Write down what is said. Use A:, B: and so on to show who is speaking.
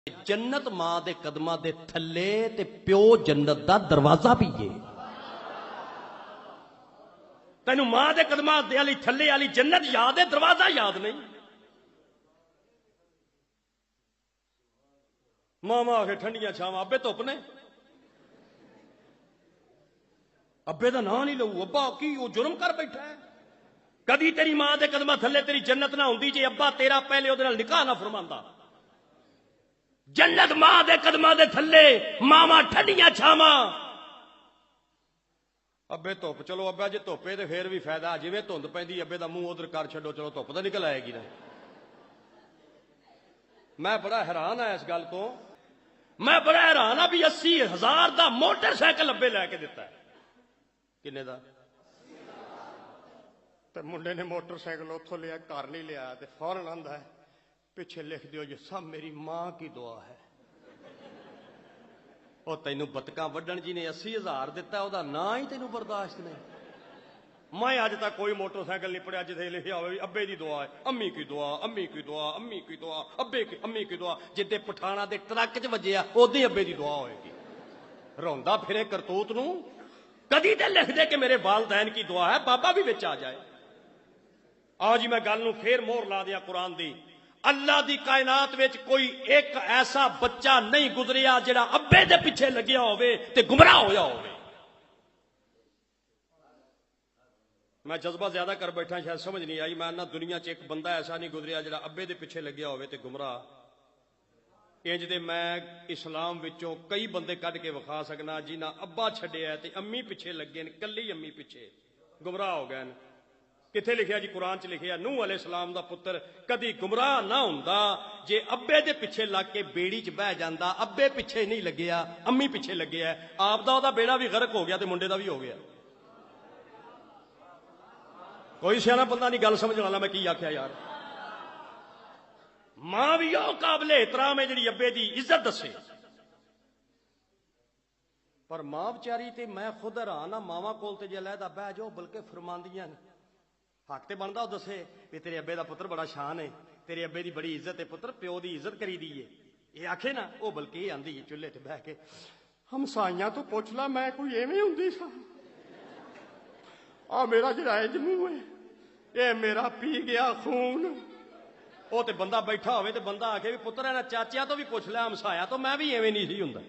A: जन्नत मां दे कदमां दे थल्ले ते प्यो जन्नत दा दरवाजा भी है। तेनू मां दे कदमां दे आली थल्ले आली जन्नत याद है, दरवाजा याद नहीं। मामा आखे ठंडियां छावां, अब्बे धुप ने, अब्बे दा नां नहीं लऊ, अब्बा की वो जुर्म कर बैठा है। कदी तेरी मां दे कदमां थल्ले तेरी जन्नत ना हुंदी जे अब्बा तेरा पहले उहदे नाल निकाह ना फरमांदा। जन्नत मां दे कदमां दे थल्ले, मामा ठंडियां छावां, अब्बे धुप। चलो अब्बा जे धुप है तो फिर भी फायदा, जिवें धुंध पैंदी अब्बे दा मूंह उधर कर छड्डो, चलो धुप तो निकल आएगी ना। मैं बड़ा हैरान है इस गल तो, मैं बड़ा हैरान हाँ भी 80,000 दा मोटरसाइकिल अब्बे लैके दिता है। किन्ने दा? ते मुंडे ने मोटरसाइकिल उथों लिया, घर नहीं लिया, ते फौरन आंदा है पीछे लिख दियो ये सब मेरी मां की दुआ है। और तेनू बतका वड्डण जी ने 80,000 दिता, ओहदा नां ही तेनू बर्दाश्त नहीं। मैं अज तक कोई मोटरसाइकिल नहीं पढ़िया जिथे लिखा हो अब्बे की दुआ है, अम्मी की दुआ, अम्मी की दुआ, अम्मी की दुआ, अब्बे की अम्मी की दुआ। जिद्दे पठाना दे ट्रक च वजया उदे अब्बे की दुआ होएगी। रोंदा फिरे करतूत नू, कदी ते लिख दे कि मेरे वालदैन की दुआ है, बाबा भी विच आ जाए। आज ही मैं गल नू फिर मोहर ला दिया कुरान दी। अल्लाह दी कायनात विच कोई एक ऐसा बच्चा नहीं गुजरिया जिहड़ा अब्बे दे पिछे लग्या होवे ते गुमराह होया होवे। मैं जज्बा ज्यादा कर बैठा, शायद समझ नहीं आई। मैं ना दुनिया च एक बंदा ऐसा नहीं गुजरिया जिहड़ा अब्बे दे पिछे लग्या होवे ते गुमराह। इंज दे मैं इस्लाम विचों कई बंदे कढ के विखा सकना जिन्हां अब्बा छड्डिया ते अम्मी पिछे लगे ने, कल्ली अम्मी पिछे गुमराह हो गए। किथे लिखिया जी? कुरान च लिखिया नूह अलैहिस्सलाम दा पुत्र कदी गुमराह ना हुंदा जे अब्बे दे पिछे लग के बेड़ी च बह जांदा। अब्बे पिछे नहीं लग्या, अम्मी पिछे लग्या। आप दा ओहदा बेड़ा भी गर्क हो गया ते मुंडे दा भी हो गया। कोई सियाना बंदा नहीं गल समझ वाला मैं की आख्या यार। मां भी ओ काबिले एहतराम है जिहड़ी अब्बे दी इज्जत दसे, पर मां बेचारी ते मैं खुद हैरान आ। मावां कोल ते जे लैदा बह जाओ बल्कि फरमांदियां ने, हक ते बनदा ओ दसे भी तेरे अब्बे दा पुत्र बड़ा शान है, तेरे अब्बे दी बड़ी इज्जत है, पुत्र प्यो दी इज्जत करी दी है। ये आखे ना, ओ बल्कि ये आंदी है चुल्हे ते बह के हमसाइयां तो पुछ ला मैं कोई एवें हुंदी सा। आ मेरा जिहड़ा इंज मूंह है ये मेरा पी गया खून। ओ ते बंदा बैठा होवे ते बंदा आखे भी पुत्र है ना चाचिया तो भी पुछ लिया, हमसाया तो मैं भी एवें नहीं सी हुंदा।